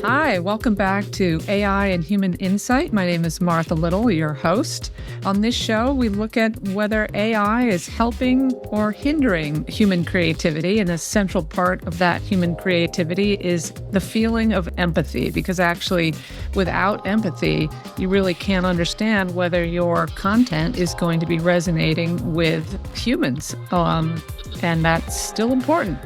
Hi, welcome back to AI and Human Insight. My name is Martha Little, your host. On this show, we look at whether AI is helping or hindering human creativity. And a central part of that human creativity is the feeling of empathy, because actually, without empathy, you really can't understand whether your content is going to be resonating with humans. And that's still important.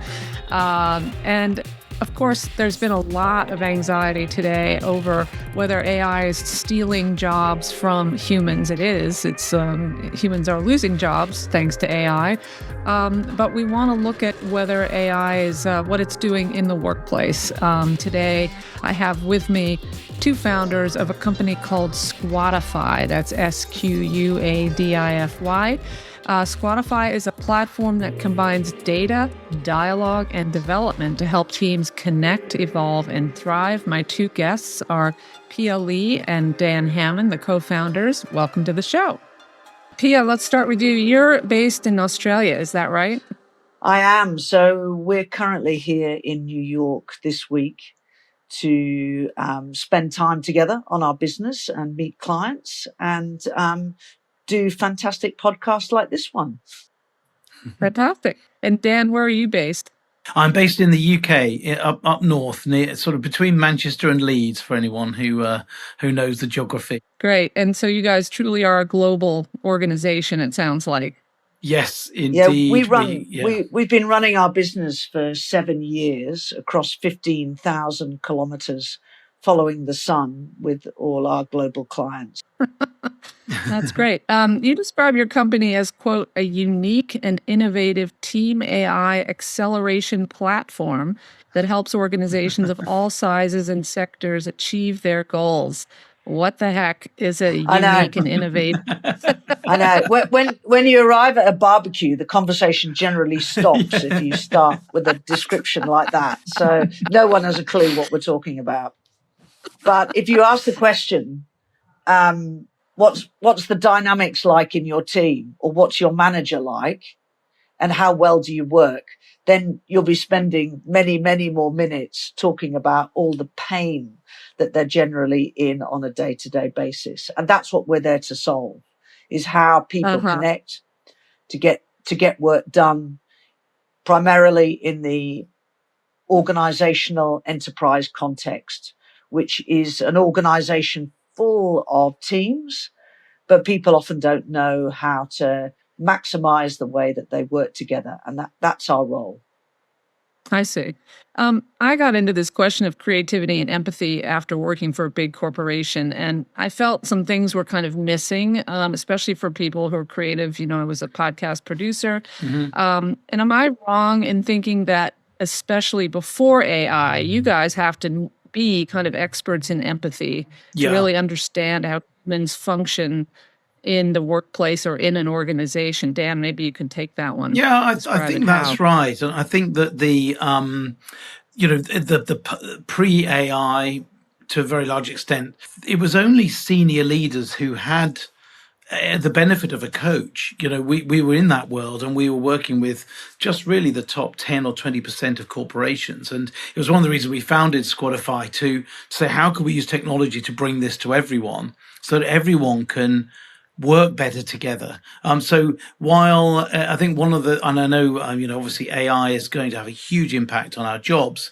And of course, there's been a lot of anxiety today over whether AI is stealing jobs from humans. It is. Humans are losing jobs thanks to AI. But we want to look at whether AI is what it's doing in the workplace. Today, I have with me two founders of a company called Squadify. That's Squadify. Squadify is a platform that combines data, dialogue, and development to help teams connect, evolve, and thrive. My two guests are Pia and Dan Hammond, the co-founders. Welcome to the show. Pia, let's start with you. You're based in Australia, is that right? I am. So we're currently here in New York this week to spend time together on our business and meet clients and do fantastic podcasts like this one. Fantastic. And Dan, where are you based? I'm based in the UK, up north, near sort of between Manchester and Leeds, for anyone who knows the geography. Great. And so you guys truly are a global organization, it sounds like. Yes, indeed. We've been running our business for 7 years across 15,000 kilometers, following the sun with all our global clients. That's great. You describe your company as, quote, a unique and innovative team AI acceleration platform that helps organizations of all sizes and sectors achieve their goals. What the heck is a unique and innovative? I know. When you arrive at a barbecue, the conversation generally stops if you start with a description like that. So no one has a clue what we're talking about. But if you ask the question, what's the dynamics like in your team, or what's your manager like, and how well do you work, then you'll be spending many, many more minutes talking about all the pain that they're generally in on a day-to-day basis. And that's what we're there to solve, is how people connect to get work done, primarily in the organizational enterprise context, which is an organization full of teams, but people often don't know how to maximize the way that they work together. And that's our role. I see. I got into this question of creativity and empathy after working for a big corporation, and I felt some things were kind of missing, especially for people who are creative. You know, I was a podcast producer. And am I wrong in thinking that, especially before AI, you guys have to be kind of experts in empathy to really understand how humans function in the workplace or in an organization? Dan, maybe you can take that one. Yeah, I think that's right. And I think that the pre-AI, to a very large extent, it was only senior leaders who had the benefit of a coach. You know, we were in that world, and we were working with just really the top 10 or 20% of corporations. And it was one of the reasons we founded Squadify, to say, how can we use technology to bring this to everyone so that everyone can work better together. So while I think one of the, and I know, obviously AI is going to have a huge impact on our jobs,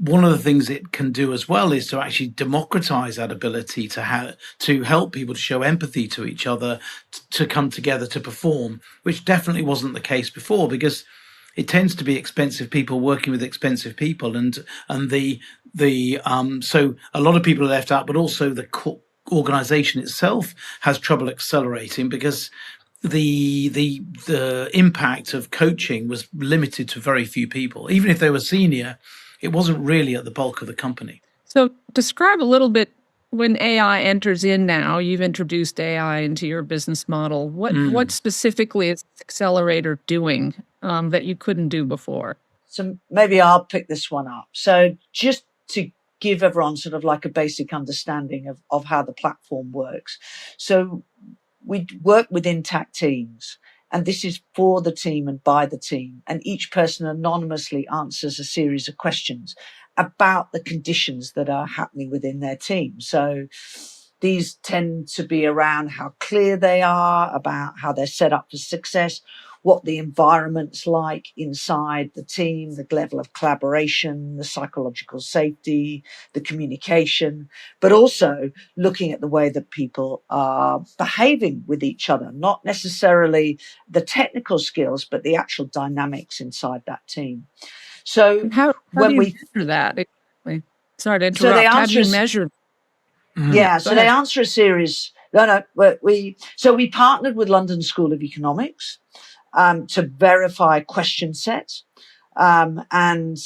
one of the things it can do as well is to actually democratize that ability to help people to show empathy to each other, to come together to perform, which definitely wasn't the case before, because it tends to be expensive people working with expensive people, and so a lot of people are left out, but also the organization itself has trouble accelerating because the impact of coaching was limited to very few people. Even if they were senior, it wasn't really at the bulk of the company. So describe a little bit, when AI enters in now, you've introduced AI into your business model. What specifically is Accelerator doing that you couldn't do before? So maybe I'll pick this one up. So just to give everyone sort of like a basic understanding of how the platform works. So we work with intact teams, and this is for the team and by the team, and each person anonymously answers a series of questions. about the conditions that are happening within their team. So these tend to be around how clear they are, about how they're set up for success, what the environment's like inside the team, the level of collaboration, the psychological safety, the communication, but also looking at the way that people are behaving with each other, not necessarily the technical skills, but the actual dynamics inside that team. So How when do you we measure that? Sorry to so they interrupt. How do answer you is measure? yeah, Go so they ahead. answer a series. We partnered with London School of Economics to verify question sets. And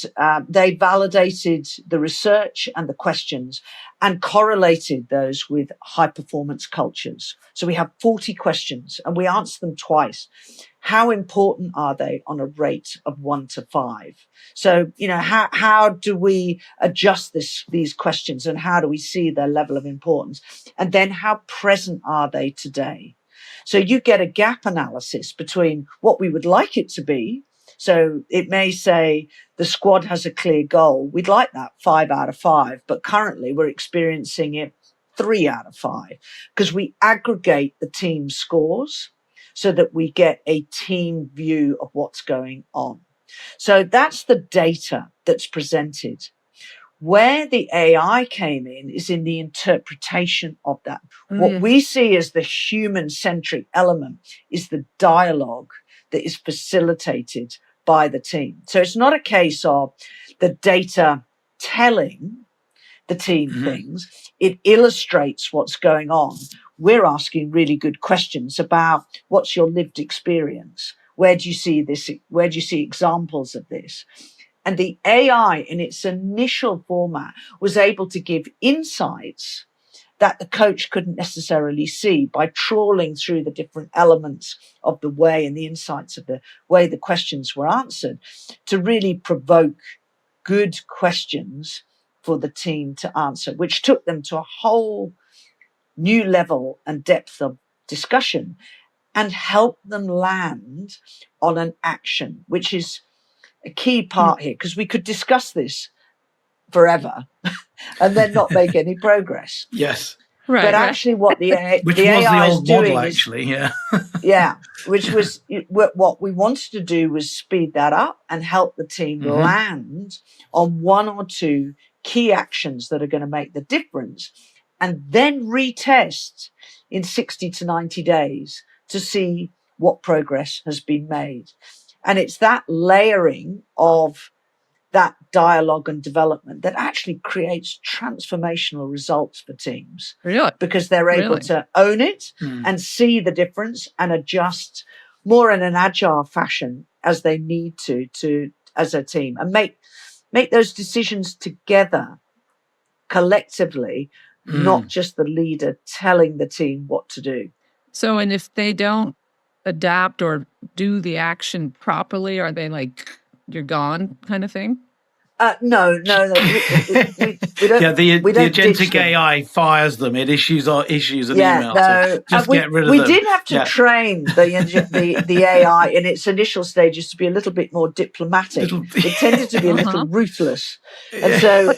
they validated the research and the questions and correlated those with high performance cultures. So we have 40 questions and we answer them twice. How important are they on a rate of 1 to 5? So, how do we adjust these questions and how do we see their level of importance? And then how present are they today? So you get a gap analysis between what we would like it to be. So it may say the squad has a clear goal. We'd like that 5 out of 5, but currently we're experiencing it 3 out of 5 because we aggregate the team scores so that we get a team view of what's going on. So that's the data that's presented. Where the AI came in is in the interpretation of that. What we see as the human-centric element is the dialogue that is facilitated by the team. So it's not a case of the data telling the team things. It illustrates what's going on. We're asking really good questions about what's your lived experience? Where do you see this? Where do you see examples of this? And the AI in its initial format was able to give insights that the coach couldn't necessarily see by trawling through the different elements of the way and the insights of the way the questions were answered to really provoke good questions for the team to answer, which took them to a whole new level and depth of discussion and helped them land on an action, which is a key part here, because we could discuss this forever and then not make any progress. Yes. Right. But actually what the which AI was the is old doing model, is, actually. Yeah. yeah, which was what we wanted to do was speed that up and help the team land on 1 or 2 key actions that are going to make the difference and then retest in 60 to 90 days to see what progress has been made. And it's that layering of that dialogue and development that actually creates transformational results for teams. Really? Because they're able to own it and see the difference and adjust more in an agile fashion as they need to as a team and make those decisions together collectively, not just the leader telling the team what to do. So, and if they don't adapt or do the action properly, are they like, you're gone kind of thing? No. We don't. Yeah, the we don't agentic AI fires them. It issues an email no. to just get rid of we them. did have to train the AI in its initial stages to be a little bit more diplomatic. It tended to be a little ruthless, and so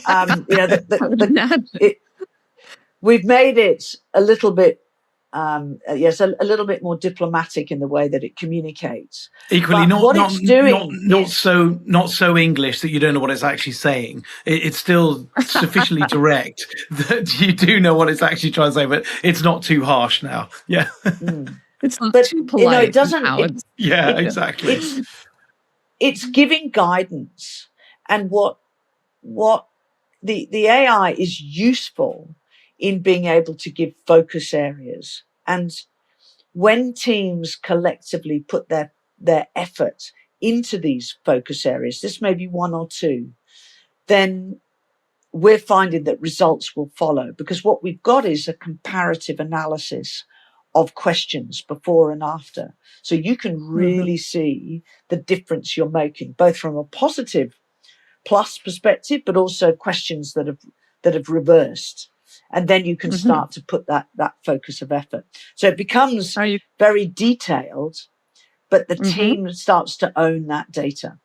we've made it a little bit. A little bit more diplomatic in the way that it communicates. Equally, not so English that you don't know what it's actually saying. It's still sufficiently direct that you do know what it's actually trying to say, but it's not too harsh now. Yeah, it's not too polite. It doesn't. Exactly. It's giving guidance, and what the AI is useful in being able to give focus areas. And when teams collectively put their effort into these focus areas, this may be 1 or 2, then we're finding that results will follow, because what we've got is a comparative analysis of questions before and after. So you can really see the difference you're making, both from a positive plus perspective, but also questions that have reversed. And then you can start to put that focus of effort. So it becomes very detailed, but the team starts to own that data.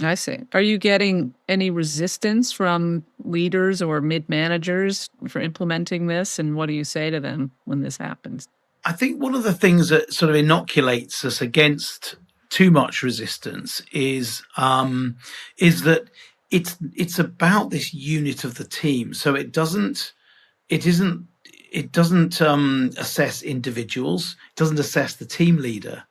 I see. Are you getting any resistance from leaders or mid-managers for implementing this? And what do you say to them when this happens? I think one of the things that sort of inoculates us against too much resistance is that it's about this unit of the team. So it isn't it doesn't assess individuals. It doesn't assess the team leader.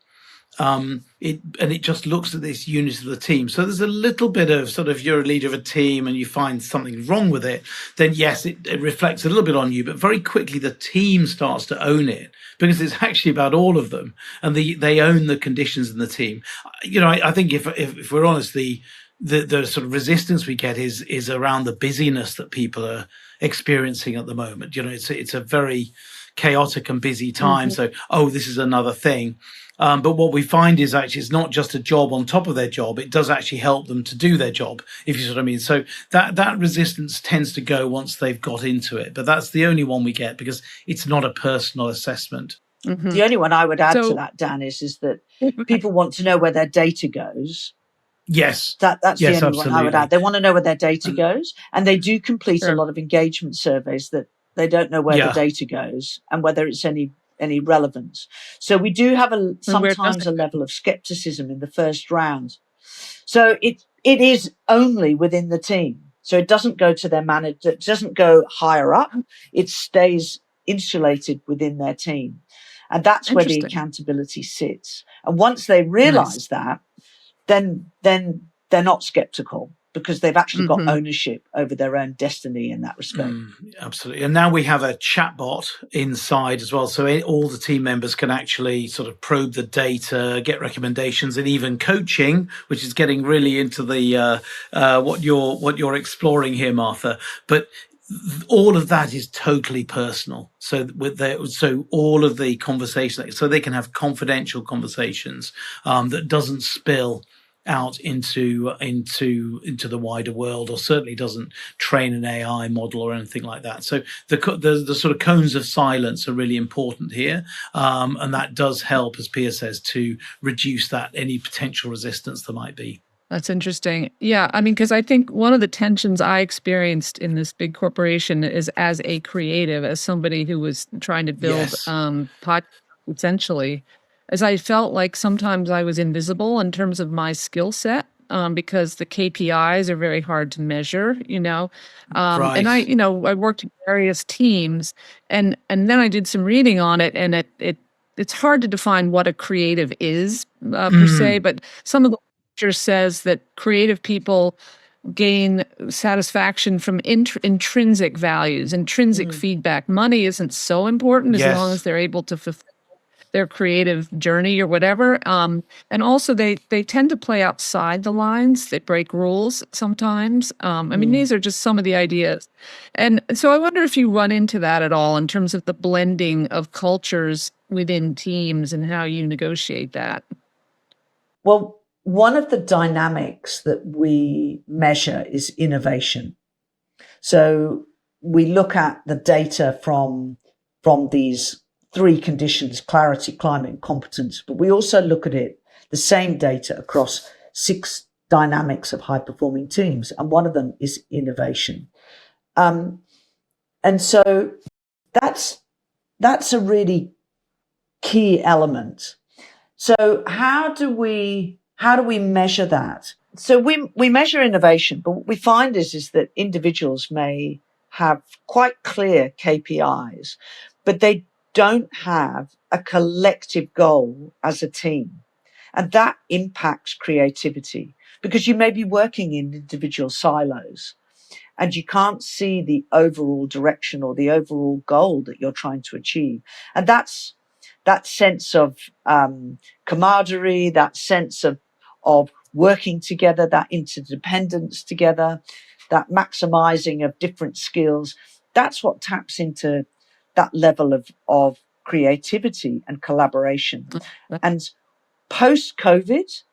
It just looks at this unit of the team. So there's a little bit of sort of, you're a leader of a team and you find something wrong with it, then yes, it reflects a little bit on you, but very quickly the team starts to own it because it's actually about all of them, and they own the conditions in the team. I think if we're honest, the sort of resistance we get is around the busyness that people are experiencing at the moment. It's a very chaotic and busy time. So, this is another thing. But what we find is actually it's not just a job on top of their job. It does actually help them to do their job, if you see what I mean. So that resistance tends to go once they've got into it. But that's the only one we get because it's not a personal assessment. The only one I would add to that, Dan, is that people want to know where their data goes. Yes. That's the only one I would add. They want to know where their data goes. And they do complete a lot of engagement surveys that they don't know where the data goes and whether it's any relevance. So we do have sometimes a level of skepticism in the first round. So it is only within the team. So it doesn't go to their manager, it doesn't go higher up. It stays insulated within their team. And that's where the accountability sits. And once they realize that, then they're not skeptical, because they've actually got ownership over their own destiny in that respect. Absolutely. And now we have a chatbot inside as well. So all the team members can actually sort of probe the data, get recommendations, and even coaching, which is getting really into the what you're exploring here, Martha. But all of that is totally personal. So all of the conversation, so they can have confidential conversations that doesn't spill out into the wider world, or certainly doesn't train an AI model or anything like that. So the sort of cones of silence are really important here, and that does help, as Pia says, to reduce any potential resistance there might be. That's interesting. Yeah, I mean, because I think one of the tensions I experienced in this big corporation is as a creative, as somebody who was trying to build essentially, as I felt like sometimes I was invisible in terms of my skill set, because the KPIs are very hard to measure, Right. And I worked in various teams, and then I did some reading on it, and it's hard to define what a creative is per se, but some of the literature says that creative people gain satisfaction from intrinsic values, intrinsic feedback. Money isn't so important as long as they're able to fulfill their creative journey or whatever. And also they tend to play outside the lines. They break rules sometimes. I mean, these are just some of the ideas. And so I wonder if you run into that at all in terms of the blending of cultures within teams and how you negotiate that. Well, one of the dynamics that we measure is innovation. So we look at the data from these three conditions: clarity, climate, and competence. But we also look at the same data across 6 dynamics of high-performing teams, and one of them is innovation. And so that's a really key element. So how do we measure that? So we measure innovation, but what we find is that individuals may have quite clear KPIs, but they don't have a collective goal as a team. And that impacts creativity, because you may be working in individual silos and you can't see the overall direction or the overall goal that you're trying to achieve. And that's that sense of camaraderie, that sense of working together, that interdependence together, that maximizing of different skills. That's what taps into that level of creativity and collaboration. And post-COVID,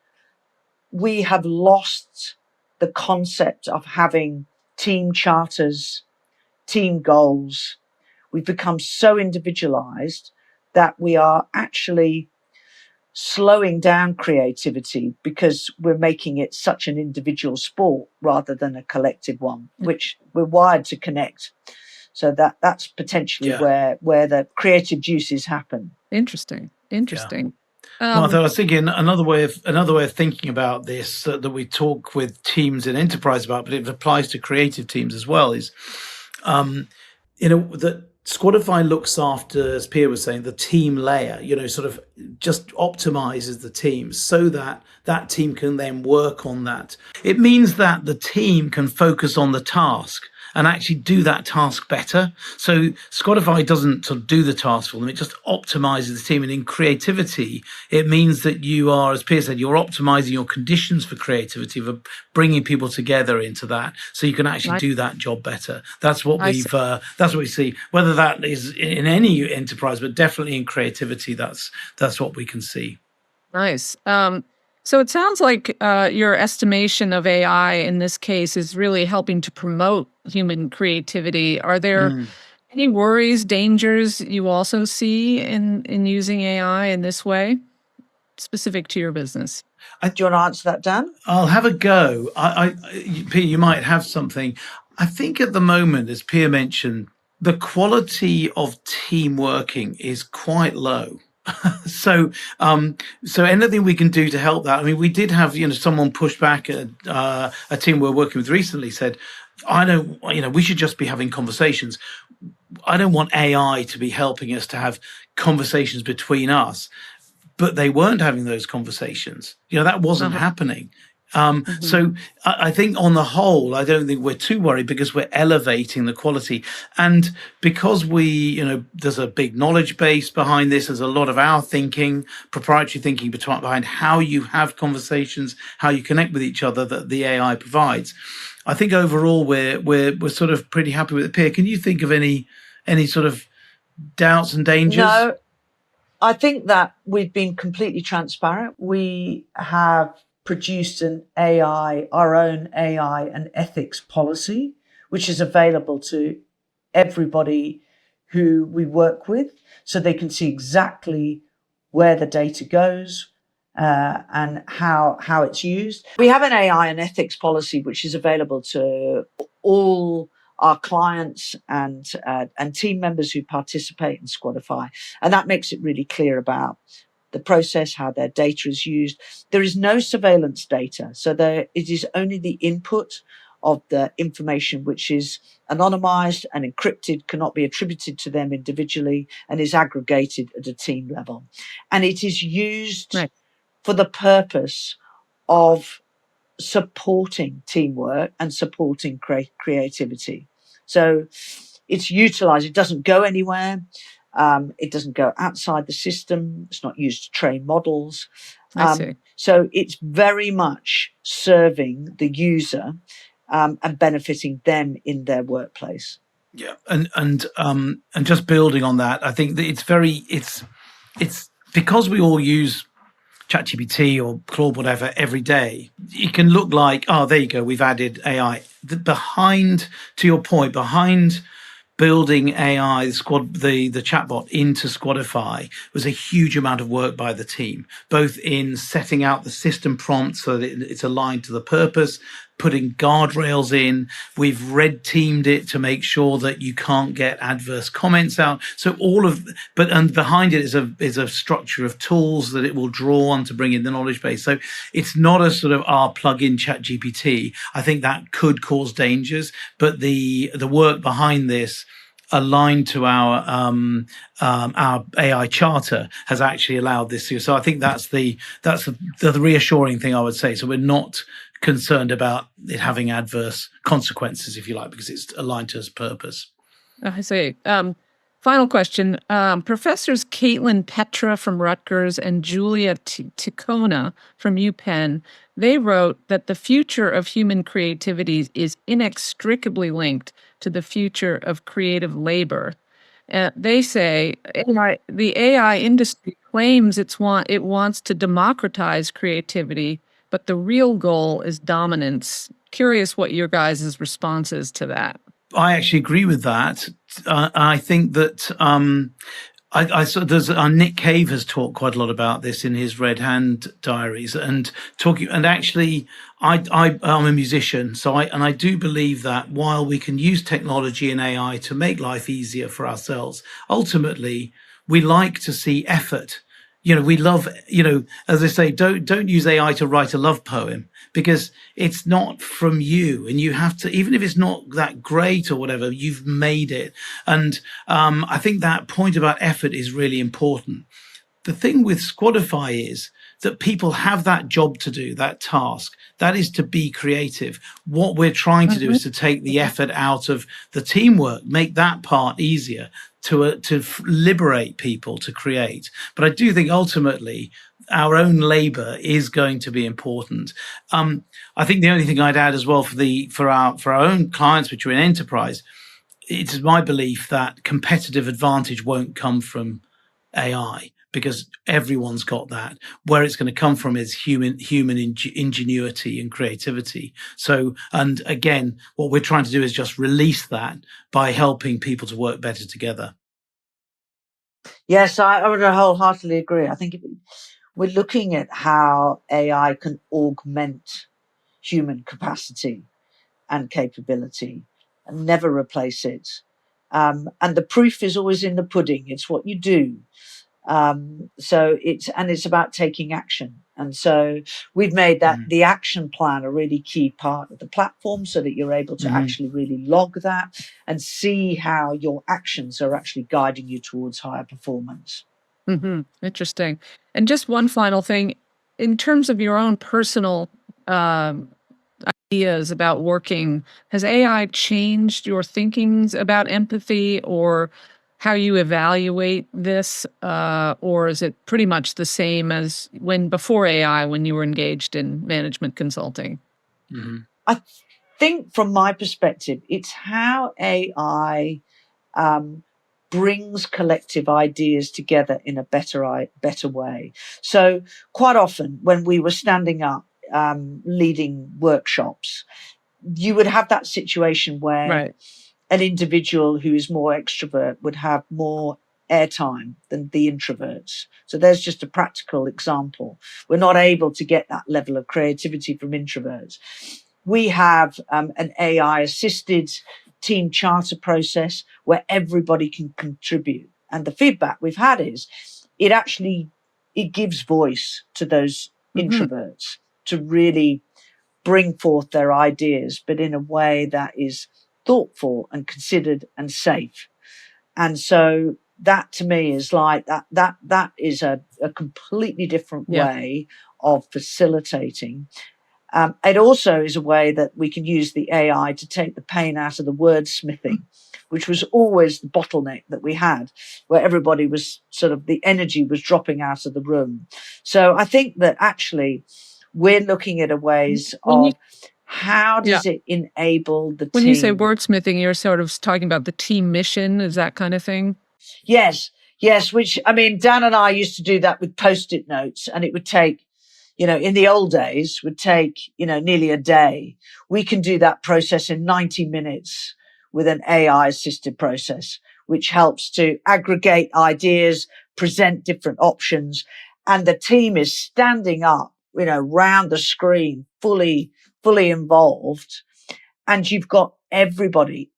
we have lost the concept of having team charters, team goals. We've become so individualized that we are actually slowing down creativity because we're making it such an individual sport rather than a collective one, which we're wired to connect. So that's potentially where the creative juices happen. Interesting. Martha, I was thinking another way of thinking about this that we talk with teams in enterprise about, but it applies to creative teams as well, is that Squadify looks after, as Pia was saying, the team layer, sort of just optimizes the team so that that team can then work on that. It means that the team can focus on the task and actually do that task better. So Squadify doesn't sort of do the task for them. It just optimizes the team. And in creativity, it means that you are, as Pia said, you're optimizing your conditions for creativity, for bringing people together into that, so you can actually do that job better. That's what we see. Whether that is in any enterprise, but definitely in creativity, that's what we can see. Nice. So it sounds like your estimation of AI in this case is really helping to promote human creativity. Are there any worries, dangers you also see in using AI in this way, specific to your business? Do you want to answer that, Dan? I'll have a go. Pia, you might have something. I think at the moment, as Pia mentioned, the quality of team working is quite low. So anything we can do to help that. I mean, we did have, someone push back at a team we're working with recently said, we should just be having conversations. I don't want AI to be helping us to have conversations between us, but they weren't having those conversations. That wasn't happening. So I think on the whole, I don't think we're too worried because we're elevating the quality. And because there's a big knowledge base behind this, there's a lot of our thinking, proprietary thinking behind how you have conversations, how you connect with each other that the AI provides. I think overall we're sort of pretty happy with it. Pia, can you think of any sort of doubts and dangers? No, I think that we've been completely transparent. We have produced our own AI and ethics policy, which is available to everybody who we work with, so they can see exactly where the data goes and how it's used. We have an AI and ethics policy which is available to all our clients and team members who participate in Squadify, and that makes it really clear about the process, how their data is used. There is no surveillance data. So it is only the input of the information which is anonymized and encrypted, cannot be attributed to them individually, and is aggregated at a team level. And it is used for the purpose of supporting teamwork and supporting creativity. So it's utilized. It doesn't go anywhere. It doesn't go outside the system. It's not used to train models. I see. So it's very much serving the user and benefiting them in their workplace. Yeah, and just building on that, I think that it's because we all use ChatGPT or Claude, whatever, every day. It can look like, there you go, we've added AI. To your point, behind building AI, the chatbot into Squadify was a huge amount of work by the team, both in setting out the system prompts so that it's aligned to the purpose, putting guardrails in. We've red teamed it to make sure that you can't get adverse comments out. So and behind it is a structure of tools that it will draw on to bring in the knowledge base. So it's not a sort of plug-in ChatGPT. I think that could cause dangers, but the work behind this, aligned to our AI charter, has actually allowed this. So I think that's the reassuring thing I would say. So we're not concerned about it having adverse consequences, if you like, because it's aligned to its purpose. I see. Final question. Professors Caitlin Petra from Rutgers and Julia Ticona from UPenn, they wrote that the future of human creativity is inextricably linked to the future of creative labor. They say the AI industry claims it wants to democratize creativity, but the real goal is dominance. Curious what your guys' response is to that. I actually agree with that. I think that I saw there's Nick Cave has talked quite a lot about this in his Red Hand diaries, and talking. And actually, I'm a musician, so I do believe that while we can use technology and AI to make life easier for ourselves, ultimately we like to see effort. We love, as I say, don't use AI to write a love poem, because it's not from you, and you have to, even if it's not that great or whatever, you've made it. And I think that point about effort is really important. The thing with Squadify is that people have that job to do, that task. That is to be creative. What we're trying to do is to take the effort out of the teamwork, make that part easier, to liberate people to create. But I do think ultimately our own labor is going to be important. I think the only thing I'd add as well for our own clients, which are in enterprise, it's my belief that competitive advantage won't come from AI, because everyone's got that. Where it's going to come from is human ingenuity and creativity. So, and again, what we're trying to do is just release that by helping people to work better together. Yes, I would wholeheartedly agree. I think we're looking at how AI can augment human capacity and capability and never replace it. And the proof is always in the pudding. It's what you do. So it's about taking action. And so we've made that the action plan a really key part of the platform, so that you're able to actually really log that and see how your actions are actually guiding you towards higher performance. Interesting. And just one final thing, in terms of your own personal ideas about working, has AI changed your thinkings about empathy or how you evaluate this, or is it pretty much the same as before AI, when you were engaged in management consulting? I think from my perspective, it's how AI brings collective ideas together in a better way. So quite often when we were standing up, leading workshops, you would have that situation where an individual who is more extrovert would have more airtime than the introverts. So there's just a practical example. We're not able to get that level of creativity from introverts. We have an AI assisted team charter process where everybody can contribute. And the feedback we've had is it gives voice to those introverts to really bring forth their ideas, but in a way that is thoughtful and considered and safe. And so that to me is like that is a completely different way of facilitating. It also is a way that we can use the AI to take the pain out of the wordsmithing, which was always the bottleneck that we had, where everybody was sort of, the energy was dropping out of the room. So I think that actually we're looking at ways of how does it enable the team. When you say wordsmithing, you're sort of talking about the team mission, is that kind of thing? Yes, which, I mean, Dan and I used to do that with Post-it notes, and it would take, in the old days, would take, nearly a day. We can do that process in 90 minutes with an AI assisted process, which helps to aggregate ideas, present different options, and the team is standing up, round the screen, fully involved. And you've got everybody's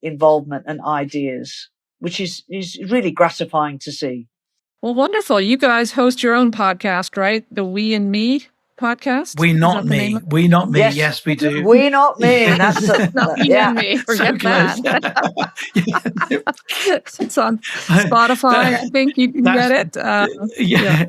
involvement and ideas, which is really gratifying to see. Well, wonderful. You guys host your own podcast, right? The We and Me podcast? We Not Me. We Not Me. Yes, we do. We Not Me. That's not Me and Me. Forget that. It's on Spotify. I think you can get it.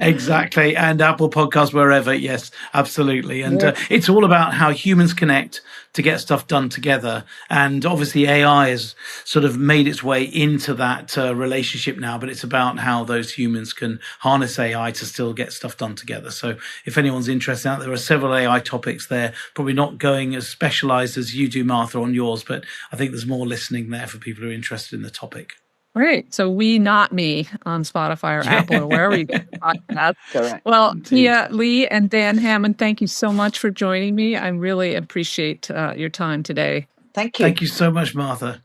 Exactly. And Apple Podcasts, wherever. Yes, absolutely. And it's all about how humans connect to get stuff done together. And obviously AI has sort of made its way into that relationship now, but it's about how those humans can harness AI to still get stuff done together. So if anyone's interested out, there are several AI topics there, probably not going as specialized as you do, Martha, on yours, but I think there's more listening there for people who are interested in the topic. Great. So We Not Me on Spotify or Apple or wherever you get the podcast. Correct. Well, Pia, Lee, and Dan Hammond, thank you so much for joining me. I really appreciate your time today. Thank you. Thank you so much, Martha.